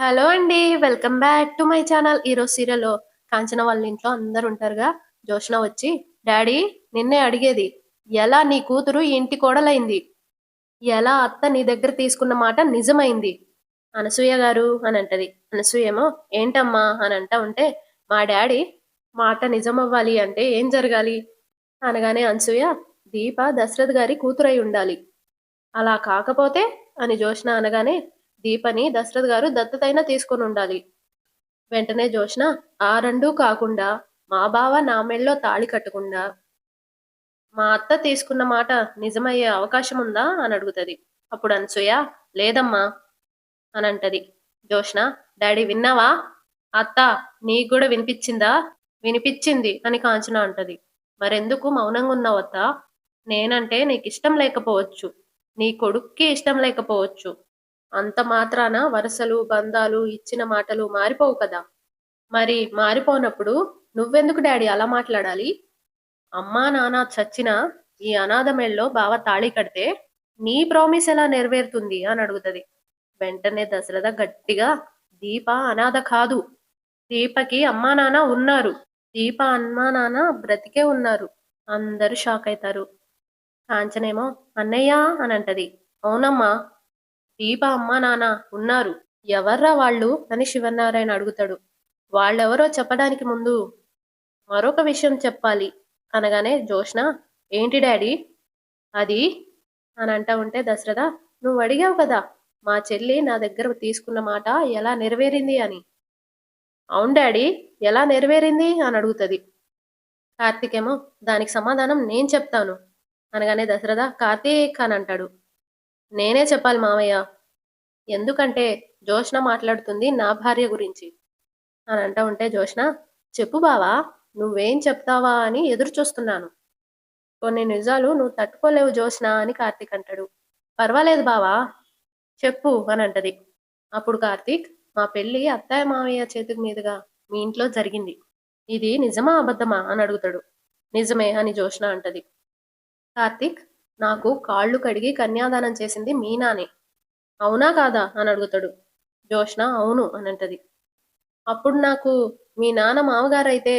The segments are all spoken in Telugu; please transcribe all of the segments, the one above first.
హలో అండి. Welcome back to my channel. ఈరోజు సీరియల్‌లో కాంచన వాళ్ళ ఇంట్లో అందరూ ఉంటారుగా. జోష్న వచ్చి, డాడీ నిన్నే అడిగేది. ఎలా నీ కూతురు ఈ ఇంటి కోడలైంది? ఎలా అత్త నీ దగ్గర తీసుకున్న మాట నిజమైంది? అనసూయ గారు అనంటది. అనసూయేమో ఏంటమ్మా అని అంటా ఉంటే, మా డాడీ మాట నిజమవ్వాలి అంటే ఏం జరగాలి? అనగానే అనసూయ, దీప దశరథ్ గారి కూతురై ఉండాలి. అలా కాకపోతే అని జోష్న అనగానే, దీపని దశరథ్ గారు దత్తతైనా తీసుకొనుండాలి. వెంటనే జోష్న, ఆ రెండూ కాకుండా మా బావ నా మెడలో తాళి కట్టకుండా మా అత్త తీసుకున్న మాట నిజమయ్యే అవకాశముందా అని అడుగుతది. అప్పుడు అనసూయ, లేదమ్మా అనంటది. జోష్న, డాడీ విన్నావా? అత్త నీకు గూడా వినిపిచ్చిందా? వినిపిచ్చింది అని కాంచన అంటది. మరెందుకు మౌనంగున్నావు అత్తా? నేనంటే నీకిష్టం లేకపోవచ్చు. నీ కొడుక్కి ఇష్టం లేకపోవచ్చు. అంత మాత్రాన వరసలు, బంధాలు, ఇచ్చిన మాటలు మారిపోవు కదా! మరి మారిపోనప్పుడు నువ్వెందుకు డాడీ అలా మాట్లాడాలి? అమ్మా, నాన్న చచ్చినా ఈ అనాథ మెడలో బావ తాళి కడితే నీ ప్రామిస్ ఎలా నెరవేరుతుంది అని అడుగుతది. వెంటనే దశరథ గట్టిగా, దీప అనాథ కాదు. దీపకి అమ్మా నాన్న ఉన్నారు. దీప అమ్మా నాన్న బ్రతికే ఉన్నారు. అందరూ షాక్ అయితారు. కాంచనేమో అన్నయ్య అని అంటది. అవునమ్మా, దీప అమ్మా నాన్న ఉన్నారు. ఎవర్రా వాళ్ళు అని శివనారాయణ అడుగుతాడు. వాళ్ళెవరో చెప్పడానికి ముందు మరొక విషయం చెప్పాలి అనగానే జోష్న, ఏంటి డాడీ అది అని అంటా ఉంటే దశరథ, నువ్వు అడిగావు కదా మా చెల్లి నా దగ్గర తీసుకున్న మాట ఎలా నెరవేరింది అని. అవును డాడీ, ఎలా నెరవేరింది అని అడుగుతది. కార్తీకేమో దానికి సమాధానం నేను చెప్తాను అనగానే దశరథ, కార్తీక్ అని అంటాడు. నేనే చెప్పాలి మావయ్య, ఎందుకంటే జోష్న మాట్లాడుతుంది నా భార్య గురించి అని అంటా ఉంటే జోష్న, చెప్పు బావా, నువ్వేం చెప్తావా అని ఎదురు చూస్తున్నాను. కొన్ని నిజాలు నువ్వు తట్టుకోలేవు జోష్న అని కార్తీక్ అంటాడు. పర్వాలేదు బావా, చెప్పు అని అంటది. అప్పుడు కార్తీక్, మా పెళ్లి అత్తయ్య మావయ్య చేతుల మీదుగా మీ ఇంట్లో జరిగింది. ఇది నిజమా అబద్ధమా అని అడుగుతాడు. నిజమే అని జోష్న అంటది. కార్తీక్, నాకు కాళ్ళు కడిగి కన్యాదానం చేసింది మీనానే. అవునా కాదా అని అడుగుతాడు. జోష్న అవును అని అంటది. అప్పుడు నాకు మీ నాన్న మామగారైతే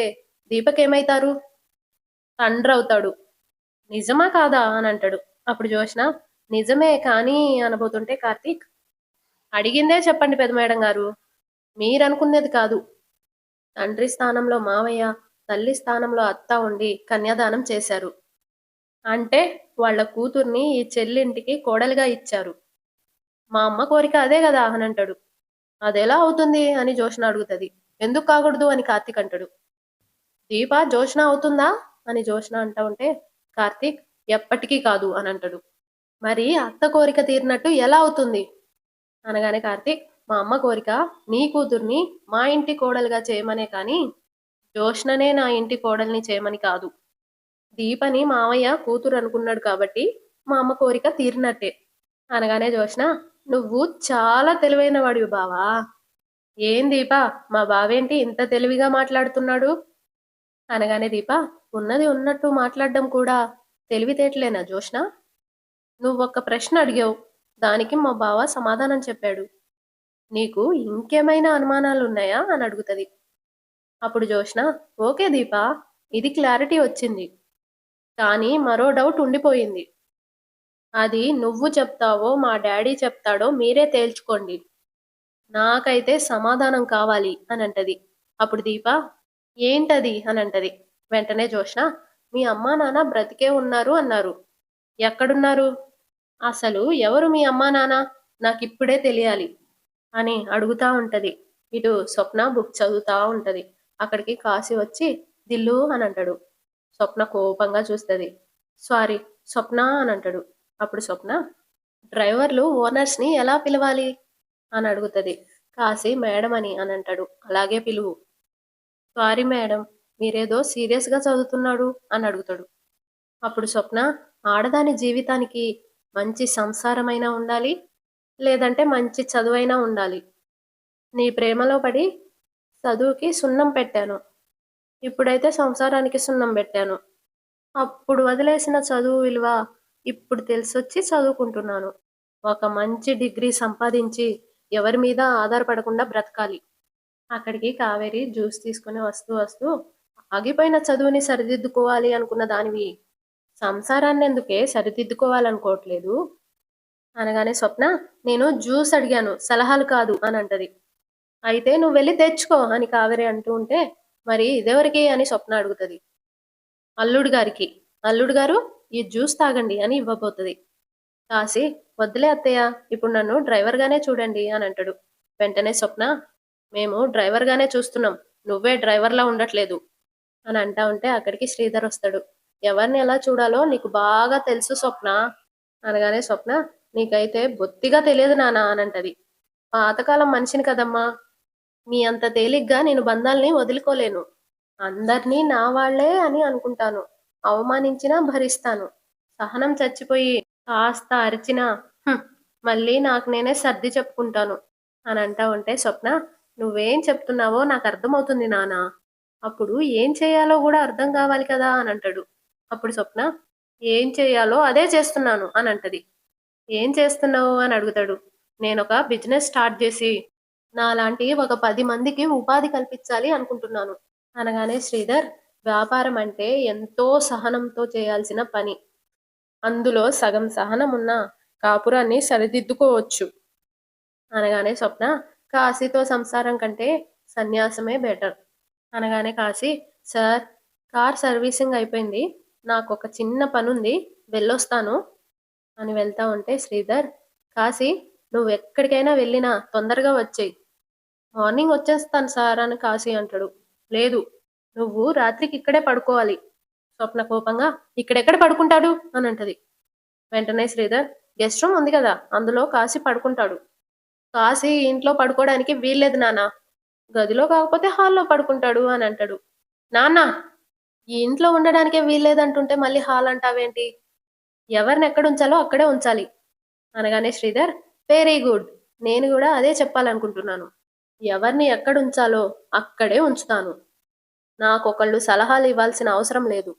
దీపకేమైతారు? తండ్రవుతాడు. నిజమా కాదా అని అంటాడు. అప్పుడు జోష్న నిజమే కానీ అనబోతుంటే కార్తీక్, అడిగిందే చెప్పండి పెద్ద మేడం గారు. మీరనుకునేది కాదు. తండ్రి స్థానంలో మావయ్య, తల్లి స్థానంలో అత్త ఉండి కన్యాదానం చేశారు. అంటే వాళ్ళ కూతుర్ని ఈ చెల్లింటికి కోడలిగా ఇచ్చారు. మా అమ్మ కోరిక అదే గదా అని అంటాడు. అదెలా అవుతుంది అని జోష్న అడుగుతది. ఎందుకు కాకూడదు అని కార్తీక్ అంటాడు. దీప జోష్న అవుతుందా అని జోష్న అంటా ఉంటే కార్తీక్, ఎప్పటికీ కాదు అని అంటాడు. మరి అత్త కోరిక తీరినట్టు ఎలా అవుతుంది అనగానే కార్తీక్, మా అమ్మ కోరిక నీ కూతుర్ని మా ఇంటి కోడలుగా చేయమనే కానీ జోష్ననే నా ఇంటి కోడల్ని చేయమని కాదు. దీపని మావయ్య కూతురు అనుకున్నాడు కాబట్టి మా అమ్మ కోరిక తీరినట్టే అనగానే జోష్న, నువ్వు చాలా తెలివైన వాడివి బావా. ఏం దీప, మా బావేంటి ఇంత తెలివిగా మాట్లాడుతున్నాడు అనగానే దీప, ఉన్నది ఉన్నట్టు మాట్లాడడం కూడా తెలివితేటలేనా జోష్న? నువ్వొక్క ప్రశ్న అడిగావు, దానికి మా బావ సమాధానం చెప్పాడు. నీకు ఇంకేమైనా అనుమానాలున్నాయా అని అడుగుతది. అప్పుడు జోష్న, ఓకే దీప, ఇది క్లారిటీ వచ్చింది. కానీ మరో డౌట్ ఉండిపోయింది. అది నువ్వు చెప్తావో మా డాడీ చెప్తాడో మీరే తేల్చుకోండి. నాకైతే సమాధానం కావాలి అని అంటది. అప్పుడు దీప, ఏంటది అని అంటది. వెంటనే జోష్న, మీ అమ్మా నాన్న బ్రతికే ఉన్నారు అన్నారు. ఎక్కడున్నారు? అసలు ఎవరు మీ అమ్మా నాన్న? నాకిప్పుడే తెలియాలి అని అడుగుతా ఉంటది. ఇటు స్వప్న బుక్ చదువుతా ఉంటది. అక్కడికి కాశీ వచ్చి దిల్లు అని అంటాడు. స్వప్న కోపంగా చూస్తది. సారీ స్వప్న అని అంటాడు. అప్పుడు స్వప్న, డ్రైవర్లు ఓనర్స్‌ని ఎలా పిలవాలి అని అడుగుతది. కాశీ మేడం అని అంటాడు. అలాగే పిలువు. సారీ మేడం, మీరేదో సీరియస్‌గా చదువుతున్నాడు అని అడుగుతాడు. అప్పుడు స్వప్న, ఆడదాని జీవితానికి మంచి సంసారమైనా ఉండాలి, లేదంటే మంచి చదువైనా ఉండాలి. నీ ప్రేమలో పడి చదువుకి సున్నం పెట్టాను. ఇప్పుడైతే సంసారానికి సున్నం పెట్టాను. అప్పుడు వదిలేసిన చదువు విలువ ఇప్పుడు తెలిసొచ్చి చదువుకుంటున్నాను. ఒక మంచి డిగ్రీ సంపాదించి ఎవరి మీద ఆధారపడకుండా బ్రతకాలి. అక్కడికి కావేరి జ్యూస్ తీసుకొని వస్తూ వస్తూ ఆగిపోయిన చదువుని సరిదిద్దుకోవాలి అనుకున్న దానివి సంసారాన్నెందుకే సరిదిద్దుకోవాలనుకోవట్లేదు అనగానే స్వప్న, నేను జ్యూస్ అడిగాను సలహాలు కాదు అని అంటది. అయితే నువ్వు వెళ్ళి తెచ్చుకో అని కావేరి అంటూ ఉంటే, మరి ఇదెవరికి అని స్వప్న అడుగుతది. అల్లుడు గారికి. అల్లుడు గారు ఈ జ్యూస్ తాగండి అని ఇవ్వబోతది. కాశీ, వద్దులే అత్తయ్య, ఇప్పుడు నన్ను డ్రైవర్ గానే చూడండి అని అంటాడు. వెంటనే స్వప్న, మేము డ్రైవర్ గానే చూస్తున్నాం, నువ్వే డ్రైవర్లా ఉండట్లేదు అని అంటా ఉంటే అక్కడికి శ్రీధర్ వస్తాడు. ఎవరిని ఎలా చూడాలో నీకు బాగా తెలుసు స్వప్న అనగానే స్వప్న, నీకైతే బొత్తిగా తెలియదు నాన్న అని అంటది. పాతకాలం మనిషిని కదమ్మా, మీ అంత తేలిగ్గా నేను బంధాల్ని వదులుకోలేను. అందర్నీ నా వాళ్ళే అని అనుకుంటాను. అవమానించినా భరిస్తాను. సహనం చచ్చిపోయి కాస్త అరిచినా "హుం, మళ్ళీ నాకు నేనే సర్ది చెప్పుకుంటాను అని అంటా ఉంటే స్వప్న, నువ్వేం చెప్తున్నావో నాకు అర్థమవుతుంది నానా. అప్పుడు ఏం చేయాలో కూడా అర్థం కావాలి కదా అని అంటాడు. అప్పుడు స్వప్న, ఏం చేయాలో అదే చేస్తున్నాను అని అంటది. ఏం చేస్తున్నావు అని అడుగుతాడు. నేనొక బిజినెస్ స్టార్ట్ చేసి నాలాంటి ఒక 10 మందికి ఉపాధి కల్పించాలి అనుకుంటున్నాను అనగానే శ్రీధర్, వ్యాపారం అంటే ఎంతో సహనంతో చేయాల్సిన పని. అందులో సగం సహనం ఉన్న కాపురాన్ని సరిదిద్దుకోవచ్చు అనగానే స్వప్న, కాశీతో సంసారం కంటే సన్యాసమే బెటర్ అనగానే కాశీ, సార్, కార్ సర్వీసింగ్ అయిపోయింది, నాకు ఒక చిన్న పనుంది, వెళ్ళొస్తాను అని వెళ్తా ఉంటే శ్రీధర్, కాశీ, నువ్వు ఎక్కడికైనా వెళ్ళినా తొందరగా వచ్చేయి. మార్నింగ్ వచ్చేస్తాను సార్ అని కాశీ అంటాడు. లేదు, నువ్వు రాత్రికి ఇక్కడే పడుకోవాలి. స్వప్న కోపంగా, ఇక్కడెక్కడ పడుకుంటాడు అని అంటది. వెంటనే శ్రీధర్, గెస్ట్ రూమ్ ఉంది కదా, అందులో కాశీ పడుకుంటాడు. కాశీ ఇంట్లో పడుకోవడానికి వీల్లేదు నాన్న, గదిలో కాకపోతే హాల్లో పడుకుంటాడు అని అంటాడు. నాన్న, ఈ ఇంట్లో ఉండడానికే వీల్లేదంటుంటే మళ్ళీ హాల్ అంటావేంటి? ఎవరిని ఎక్కడ ఉంచాలో అక్కడే ఉంచాలి అనగానే శ్రీధర్, వెరీ గుడ్, నేను కూడా అదే చెప్పాలనుకుంటున్నాను. ఎవరిని ఎక్కడుంచాలో అక్కడే ఉంచుతాను. నాకొకళ్ళు సలహాలు ఇవ్వాల్సిన అవసరం లేదు.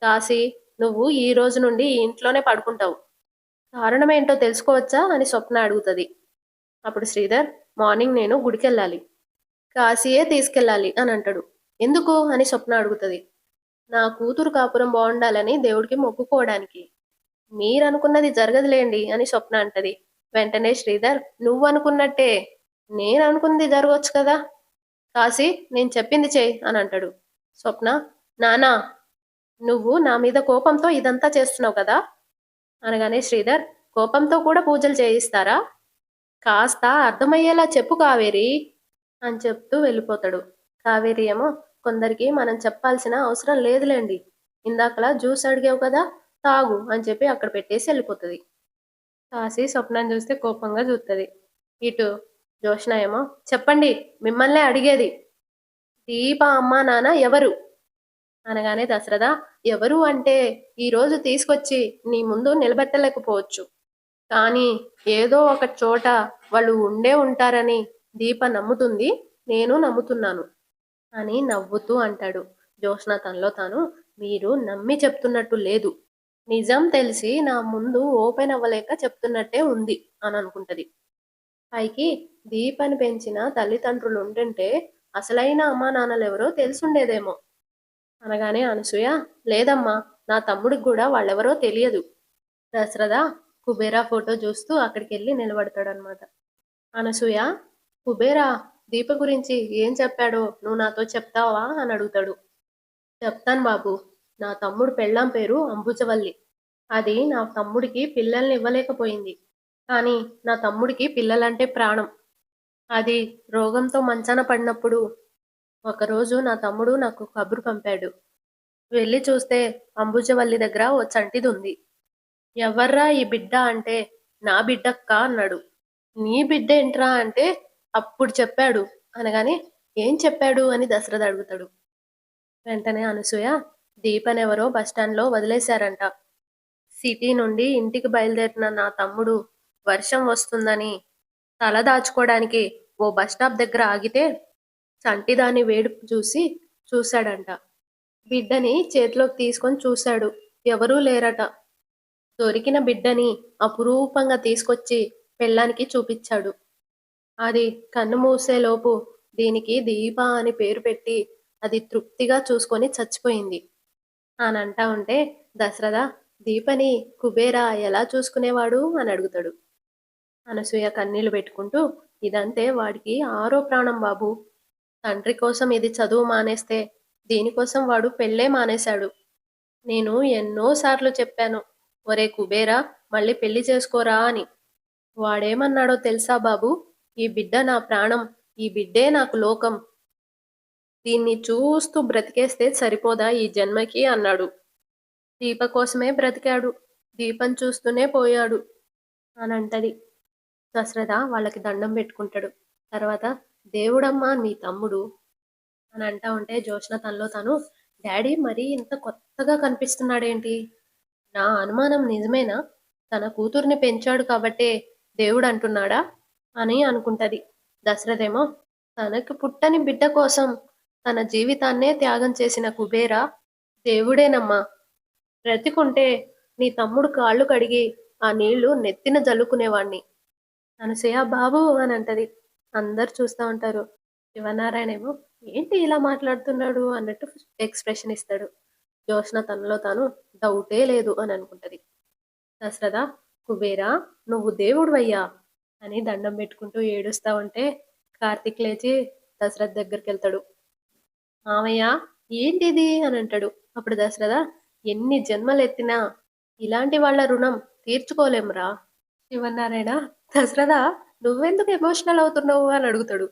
కాశీ, నువ్వు ఈ రోజు నుండి ఈ ఇంట్లోనే పడుకుంటావు. కారణమేంటో తెలుసుకోవచ్చా అని స్వప్న అడుగుతుంది. అప్పుడు శ్రీధర్, మార్నింగ్ నేను గుడికెళ్ళాలి, కాశీయే తీసుకెళ్ళాలి అని అంటాడు. ఎందుకు అని స్వప్న అడుగుతుంది. నా కూతురు కాపురం బాగుండాలని దేవుడికి మొక్కుకోవడానికి. మీరనుకున్నది జరగదులేండి అని స్వప్న అంటది. వెంటనే శ్రీధర్, నువ్వు అనుకున్నట్టే నేను అనుకున్నది జరగవచ్చు కదా. కాశీ, నేను చెప్పింది చేయి అని అంటాడు. స్వప్న, నానా, నువ్వు నా మీద కోపంతో ఇదంతా చేస్తున్నావు కదా అనగానే శ్రీధర్, కోపంతో కూడా పూజలు చేయిస్తారా? కాస్త అర్థమయ్యేలా చెప్పు కావేరి అని చెప్తూ వెళ్ళిపోతాడు. కావేరి ఏమో, కొందరికి మనం చెప్పాల్సిన అవసరం లేదులేండి, ఇందాకలా జ్యూస్ అడిగావు కదా, తాగు అని చెప్పి అక్కడ పెట్టేసి వెళ్ళిపోతుంది. కాశీ స్వప్నం చూస్తే కోపంగా చూస్తుంది. ఇటు జోష్న ఏమో, చెప్పండి, మిమ్మల్నే అడిగేది, దీప అమ్మా నాన్న ఎవరు అనగానే దశరథ, ఎవరు అంటే ఈరోజు తీసుకొచ్చి నీ ముందు నిలబెట్టలేకపోవచ్చు, కానీ ఏదో ఒక చోట వాళ్ళు ఉండే ఉంటారని దీప నమ్ముతుంది, నేను నమ్ముతున్నాను అని నవ్వుతూ అంటాడు. జోష్న తనలో తాను, మీరు నమ్మి చెప్తున్నట్టు లేదు, నిజం తెలిసి నా ముందు ఓపెన్ అవ్వలేక చెప్తున్నట్టే ఉంది అని అనుకుంటది. పైకి దీపని పెంచిన తల్లిదండ్రులు ఉంటుంటే అసలైన అమ్మా నాన్నలెవరో తెలుసుండేదేమో అనగానే అనసూయ, లేదమ్మా, నా తమ్ముడికి కూడా వాళ్ళెవరో తెలియదు. దశరథ కుబేరా ఫోటో చూస్తూ అక్కడికి వెళ్ళి నిలబడతాడనమాట. అనసూయ, కుబేరా దీప గురించి ఏం చెప్పాడో నువ్వు నాతో చెప్తావా అని అడుగుతాడు. చెప్తాను బాబు, నా తమ్ముడు పెళ్ళాం పేరు అంబుజవల్లి. అది నా తమ్ముడికి పిల్లల్ని ఇవ్వలేకపోయింది, కానీ నా తమ్ముడికి పిల్లలంటే ప్రాణం. అది రోగంతో మంచాన పడినప్పుడు ఒకరోజు నా తమ్ముడు నాకు కబురు పంపాడు. వెళ్ళి చూస్తే అంబుజవల్లి దగ్గర ఓ చంటిది ఉంది. ఎవర్రా ఈ బిడ్డ అంటే, నా బిడ్డక్క అన్నాడు. నీ బిడ్డ ఏంట్రా అంటే, అప్పుడు చెప్పాడు అనగానే, ఏం చెప్పాడు అని దశరథ అడుగుతాడు. వెంటనే అనసూయ, దీపనెవరో బస్టాండ్లో వదిలేశారంట. సిటీ నుండి ఇంటికి బయలుదేరిన నా తమ్ముడు వర్షం వస్తుందని తల దాచుకోవడానికి ఓ బస్టాప్ దగ్గర ఆగితే చంటిదాని వేడుపు చూశాడంట. బిడ్డని చేతిలోకి తీసుకొని చూశాడు, ఎవరూ లేరట. దొరికిన బిడ్డని అపురూపంగా తీసుకొచ్చి పెళ్ళానికి చూపించాడు. అది కన్ను మూసేలోపు దీనికి దీప అని పేరు పెట్టి అది తృప్తిగా చూసుకొని చచ్చిపోయింది అని అంటా ఉంటే దశరథ దీపని కుబేర ఎలా చూసుకునేవాడు అని అడుగుతాడు. అనసూయ కన్నీళ్లు పెట్టుకుంటూ ఇదంతే వాడికి ఆరో ప్రాణం బాబు. తండ్రి కోసం ఇది చదువు మానేస్తే దీనికోసం వాడు పెళ్ళే మానేశాడు. నేను ఎన్నో సార్లు చెప్పాను, ఒరే కుబేరా మళ్ళీ పెళ్లి చేసుకోరా అని. వాడేమన్నాడో తెలుసా బాబు? ఈ బిడ్డ నా ప్రాణం, ఈ బిడ్డే నాకు లోకం. దీన్ని చూస్తూ బ్రతికేస్తే సరిపోదా ఈ జన్మకి అన్నాడు. దీప కోసమే బ్రతికాడు, దీపం చూస్తూనే పోయాడు అని అంటది. దశరథ వాళ్ళకి దండం పెట్టుకుంటాడు. తర్వాత దేవుడమ్మా నీ తమ్ముడు అని అంటా ఉంటే జ్యోత్స్న తనలో తను డాడీ మరీ ఇంత కొత్తగా కనిపిస్తున్నాడేంటి? నా అనుమానం నిజమేనా? తన కూతుర్ని పెంచాడు కాబట్టే దేవుడు అంటున్నాడా అని అనుకుంటది. దశరథేమో తనకి పుట్టని బిడ్డ కోసం తన జీవితాన్నే త్యాగం చేసిన కుబేర దేవుడేనమ్మా. బ్రతికుంటే నీ తమ్ముడు కాళ్ళు కడిగి ఆ నీళ్లు నెత్తిన జల్లుకునేవాణ్ణి. అనసూయ బాబు అని అంటది. అందరు చూస్తా ఉంటారు. శివనారాయణ ఏమో ఏంటి ఇలా మాట్లాడుతున్నాడు అన్నట్టు ఎక్స్ప్రెషన్ ఇస్తాడు. జ్యోత్స్న తనలో తాను డౌటే లేదు అని అనుకుంటది. దశరథ కుబేరా నువ్వు దేవుడివయ్యా అని దండం పెట్టుకుంటూ ఏడుస్తా ఉంటే కార్తీక్ లేచి దశరథ్ దగ్గరికి వెళ్తాడు. మామయ్య ఏంటిది అని అంటాడు. అప్పుడు దశరథ ఎన్ని జన్మలు ఎత్తినా ఇలాంటి వాళ్ళ రుణం తీర్చుకోలేంరా. శివనారాయణ దశరథ నువ్వెందుకు ఎమోషనల్ అవుతున్నావు అని అడుగుతాడు.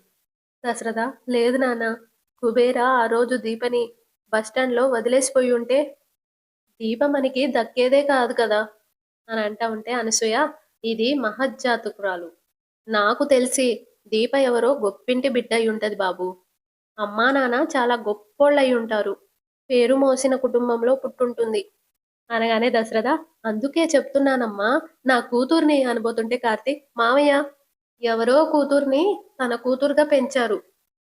దశరథ లేదు నాన్న, కుబేర ఆ రోజు దీపని బస్టాండ్లో వదిలేసిపోయి ఉంటే దీప మనకి దక్కేదే కాదు కదా అని అంటా ఉంటే అనసూయ ఇది మహజ్జాతకురాలు. నాకు తెలిసి దీప ఎవరో గొప్పింటి బిడ్డ అయి ఉంటది బాబు. అమ్మా నాన్న చాలా గొప్పోళ్ళయి ఉంటారు. పేరు మోసిన కుటుంబంలో పుట్టుంటుంది అనగానే దశరథ అందుకే చెప్తున్నానమ్మా నా కూతుర్ని అనబోతుంటే కార్తీక్ మావయ్య ఎవరో కూతుర్ని తన కూతురుగా పెంచారు.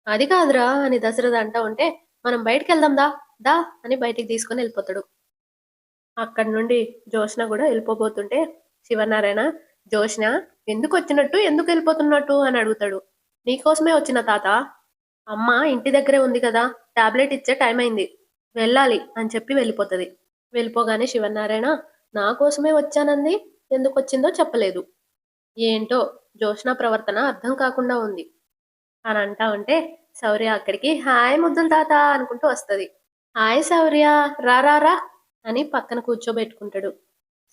అది కాదురా అని దశరథ అంటా ఉంటే మనం బయటికి వెళ్దాం దా దా అని బయటికి తీసుకొని వెళ్ళిపోతాడు. అక్కడి నుండి జ్యోత్స్న కూడా వెళ్ళిపోబోతుంటే శివనారాయణ జ్యోత్స్న ఎందుకు వచ్చినట్టు ఎందుకు వెళ్ళిపోతున్నట్టు అని అడుగుతాడు. నీకోసమే వచ్చిన తాత. అమ్మ ఇంటి దగ్గరే ఉంది కదా, టాబ్లెట్ ఇచ్చే టైం అయింది, వెళ్ళాలి అని చెప్పి వెళ్ళిపోతుంది. వెళ్ళిపోగానే శివనారాయణ నా కోసమే వచ్చానంది, ఎందుకు వచ్చిందో చెప్పలేదు. ఏంటో జ్యోత్స్న ప్రవర్తన అర్థం కాకుండా ఉంది అని అంటా ఉంటే శౌర్య అక్కడికి హాయ్ ముద్దుల తాత అనుకుంటూ వస్తుంది. హాయ్ శౌర్య రా రా రా అని పక్కన కూర్చోబెట్టుకుంటాడు.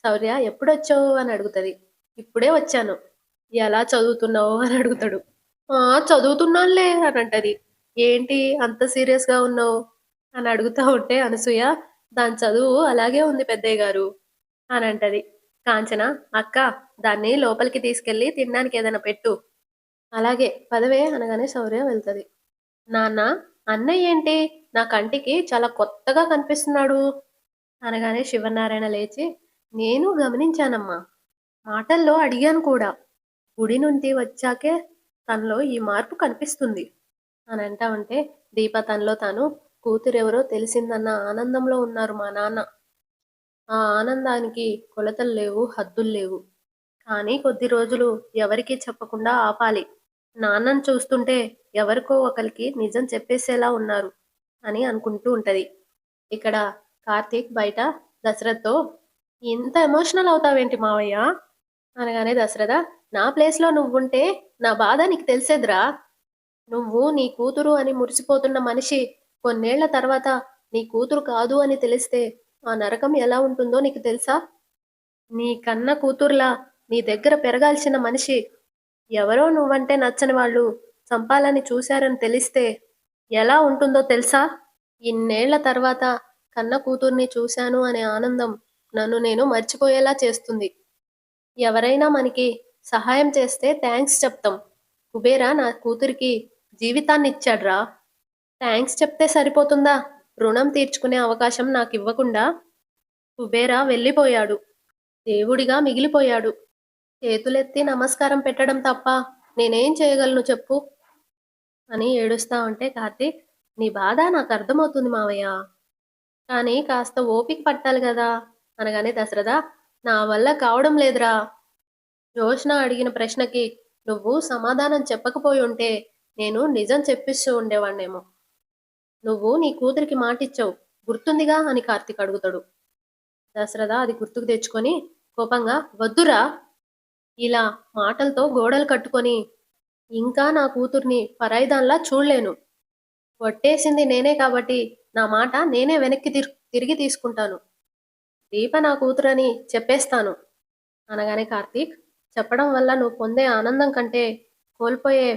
శౌర్య ఎప్పుడొచ్చావు అని అడుగుతుంది. ఇప్పుడే వచ్చాను. ఎలా చదువుతున్నావు అని అడుగుతాడు. ఆ చదువుతున్నానులే అని అంటది. ఏంటి అంత సీరియస్గా ఉన్నావు అని అడుగుతా ఉంటే అనసూయ దాని చదువు అలాగే ఉంది పెద్దయ్య గారు అని అంటది. కాంచన అక్క దాన్ని లోపలికి తీసుకెళ్ళి తినడానికి ఏదైనా పెట్టు. అలాగే పదవే అనగానే శౌర్య వెళ్తుంది. నాన్న అన్నయ్య ఏంటి నా కంటికి చాలా కొత్తగా కనిపిస్తున్నాడు అనగానే శివనారాయణ లేచి నేను గమనించానమ్మా, మాటల్లో అడిగాను కూడా. గుడి నుండి వచ్చాకే తనలో ఈ మార్పు కనిపిస్తుంది అని అంటా ఉంటే దీప తనలో తాను కూతురెవరో తెలిసిందన్న ఆనందంలో ఉన్నారు మా నాన్న. ఆ ఆనందానికి కొలతలు లేవు, హద్దులు లేవు. కానీ కొద్ది రోజులు ఎవరికీ చెప్పకుండా ఆపాలి. నాన్నను చూస్తుంటే ఎవరికో ఒకరికి నిజం చెప్పేసేలా ఉన్నారు అని అనుకుంటూ ఉంటది. ఇక్కడ కార్తీక్ బయట దశరథ్తో ఇంత ఎమోషనల్ అవుతావేంటి మావయ్య అనగానే దశరథ నా ప్లేస్లో నువ్వుంటే నా బాధ నీకు తెలిసేదిరా. నువ్వు నీ కూతురు అని మురిసిపోతున్న మనిషి కొన్నేళ్ల తర్వాత నీ కూతురు కాదు అని తెలిస్తే ఆ నరకం ఎలా ఉంటుందో నీకు తెలుసా? నీ కన్న కూతుర్లా నీ దగ్గర పెరగాల్సిన మనిషి ఎవరో నువ్వంటే నచ్చని వాళ్ళు చంపాలని చూశారని తెలిస్తే ఎలా ఉంటుందో తెలుసా? ఇన్నేళ్ల తర్వాత కన్న కూతుర్ని చూశాను అనే ఆనందం నన్ను నేను మర్చిపోయేలా చేస్తుంది. ఎవరైనా మనకి సహాయం చేస్తే థ్యాంక్స్ చెప్తాం. కుబేరా నా కూతురికి జీవితాన్ని ఇచ్చాడ్రా. థ్యాంక్స్ చెప్తే సరిపోతుందా? రుణం తీర్చుకునే అవకాశం నాకు ఇవ్వకుండా కుబేరా వెళ్ళిపోయాడు. దేవుడిగా మిగిలిపోయాడు. చేతులెత్తి నమస్కారం పెట్టడం తప్ప నేనేం చేయగలను చెప్పు అని ఏడుస్తా ఉంటే కార్తీక్ నీ బాధ నాకు అర్థమవుతుంది మావయ్య, కానీ కాస్త ఓపిక పట్టాలి కదా అనగానే దశరథ నా వల్ల కావడం లేదురా. జ్యోత్స్న అడిగిన ప్రశ్నకి నువ్వు సమాధానం చెప్పకపోయి ఉంటే నేను నిజం చెప్పిస్తూ ఉండేవాణ్ణేమో. నువ్వు నీ కూతురికి మాటిచ్చావు. గుర్తుందిగా అని కార్తీక్ అడుగుతాడు. దశరథ అది గుర్తుకు తెచ్చుకొని కోపంగా వద్దురా! ఇలా మాటలతో గోడలు కట్టుకొని ఇంకా నా కూతుర్ని పరాయిదానిలా చూడలేను. ఒట్టేసింది నేనే కాబట్టి నా మాట నేనే వెనక్కి తిరిగి తీసుకుంటాను. దీప నా కూతురని చెప్పేస్తాను అనగానే కార్తీక్ చెప్పడం వల్ల నువ్వు పొందే ఆనందం కంటే కోల్పోయే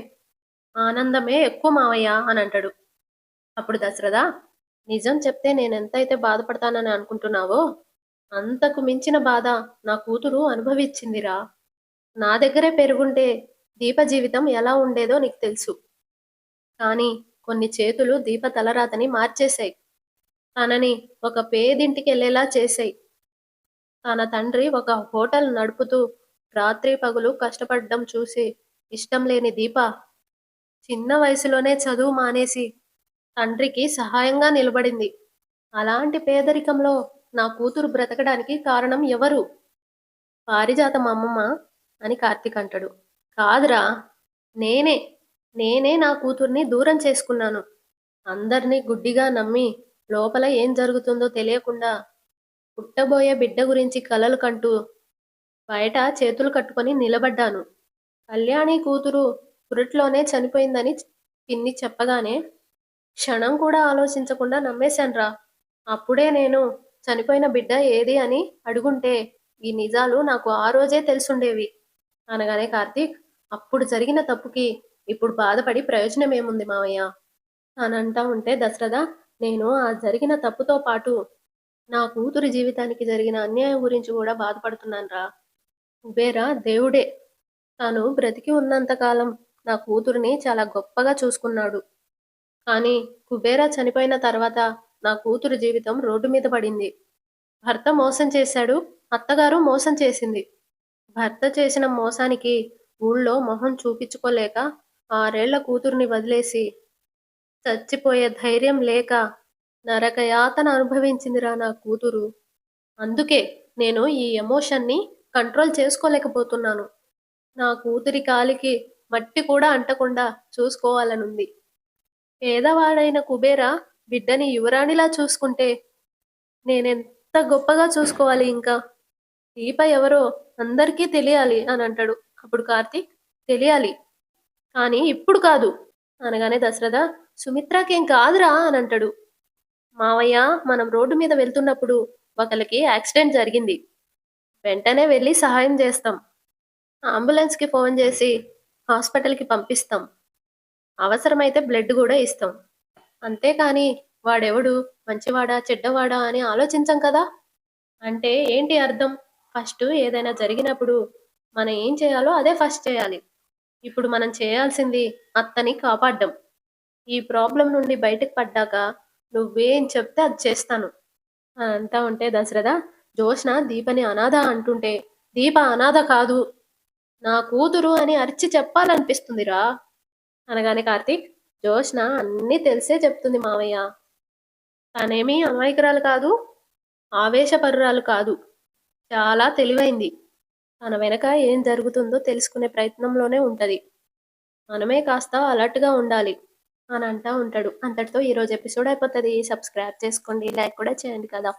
ఆనందమే ఎక్కువ మావయ్య అని అంటాడు. అప్పుడు దశరథ నిజం చెప్తే నేనెంతైతే బాధపడతానని అనుకుంటున్నావో అంతకు మించిన బాధ నా కూతురు అనుభవించిందిరా. నా దగ్గరే పెరుగుంటే దీప జీవితం ఎలా ఉండేదో నీకు తెలుసు. కానీ కొన్ని చేతులు దీప తలరాతని మార్చేశాయి. తనని ఒక పేదింటికెళ్ళేలా చేశాయి. తన తండ్రి ఒక హోటల్ నడుపుతూ రాత్రి పగులు కష్టపడ్డం చూసి ఇష్టం లేని దీప చిన్న వయసులోనే చదువు మానేసి తండ్రికి సహాయంగా నిలబడింది. అలాంటి పేదరికంలో నా కూతురు బ్రతకడానికి కారణం ఎవరు? పారిజాతం అమ్మమ్మ అని కార్తీక్ అంటాడు. కాదురా, నేనే నేనే నా కూతుర్ని దూరం చేసుకున్నాను. అందర్నీ గుడ్డిగా నమ్మి లోపల ఏం జరుగుతుందో తెలియకుండా పుట్టబోయే బిడ్డ గురించి కలలు కంటూ బయట చేతులు కట్టుకొని నిలబడ్డాను. కళ్యాణి కూతురు పురిట్లోనే చనిపోయిందని పిన్ని చెప్పగానే క్షణం కూడా ఆలోచించకుండా నమ్మేశాన్రా. అప్పుడే నేను చనిపోయిన బిడ్డ ఏది అని అడుగుంటే ఈ నిజాలు నాకు ఆ రోజే తెలుసుండేవి అనగానే కార్తీక్ అప్పుడు జరిగిన తప్పుకి ఇప్పుడు బాధపడి ప్రయోజనం ఏముంది మావయ్య అని అంటా ఉంటే దశరథ నేను ఆ జరిగిన తప్పుతో పాటు నా కూతురి జీవితానికి జరిగిన అన్యాయం గురించి కూడా బాధపడుతున్నానురా. కుబేరా దేవుడే. తాను బ్రతికి ఉన్నంతకాలం నా కూతురిని చాలా గొప్పగా చూసుకున్నాడు. కానీ కుబేరా చనిపోయిన తర్వాత నా కూతురు జీవితం రోడ్డు మీద పడింది. భర్త మోసం చేశాడు, అత్తగారు మోసం చేసింది. భర్త చేసిన మోసానికి ఊళ్ళో మొహం చూపించుకోలేక 6 ఏళ్ల కూతుర్ని వదిలేసి చచ్చిపోయే ధైర్యం లేక నరకయాతన అనుభవించిందిరా నా కూతురు. అందుకే నేను ఈ ఎమోషన్ని కంట్రోల్ చేసుకోలేకపోతున్నాను. నా కూతురి కాలికి మట్టి కూడా అంటకుండా చూసుకోవాలనుంది. పేదవాడైన కుబేర బిడ్డని యువరాణిలా చూసుకుంటే నేనెంత గొప్పగా చూసుకోవాలి ఇంకా. దీప ఎవరో అందరికీ తెలియాలి అని అంటాడు. అప్పుడు కార్తీక్ తెలియాలి, కానీ ఇప్పుడు కాదు అనగానే దశరథ సుమిత్రకేం కాదురా అని అంటాడు. మావయ్య మనం రోడ్డు మీద వెళ్తున్నప్పుడు ఒకరికి యాక్సిడెంట్ జరిగింది. వెంటనే వెళ్ళి సహాయం చేస్తాం. అంబులెన్స్కి ఫోన్ చేసి హాస్పిటల్కి పంపిస్తాం. అవసరమైతే బ్లడ్ కూడా ఇస్తాం. అంతేకాని వాడెవడు మంచివాడా చెడ్డవాడా అని ఆలోచించం కదా. అంటే ఏంటి అర్థం? ఫస్ట్ ఏదైనా జరిగినప్పుడు మనం ఏం చేయాలో అదే ఫస్ట్ చేయాలి. ఇప్పుడు మనం చేయాల్సింది అత్తని కాపాడ్డం. ఈ ప్రాబ్లం నుండి బయటకు పడ్డాక నువ్వేం చెప్తే అది చేస్తాను అని అంటా ఉంటే దశరథ జోష్న దీపని అనాథ అంటుంటే దీప అనాథ కాదు, నా కూతురు అని అరిచి చెప్పాలనిపిస్తుందిరా అనగానే కార్తీక్ జోష్న అన్నీ తెలిసే చెప్తుంది మావయ్య. తనేమీ అమాయకురాలు కాదు, ఆవేశపరురాలు కాదు, చాలా తెలివైంది. తన వెనక ఏం జరుగుతుందో తెలుసుకునే ప్రయత్నంలోనే ఉంటది. మనమే కాస్త అలర్ట్గా ఉండాలి అని అంటా ఉంటాడు. అంతటితో ఈరోజు ఎపిసోడ్ అయిపోతుంది. సబ్స్క్రైబ్ చేసుకోండి, లైక్ కూడా చేయండి కదా.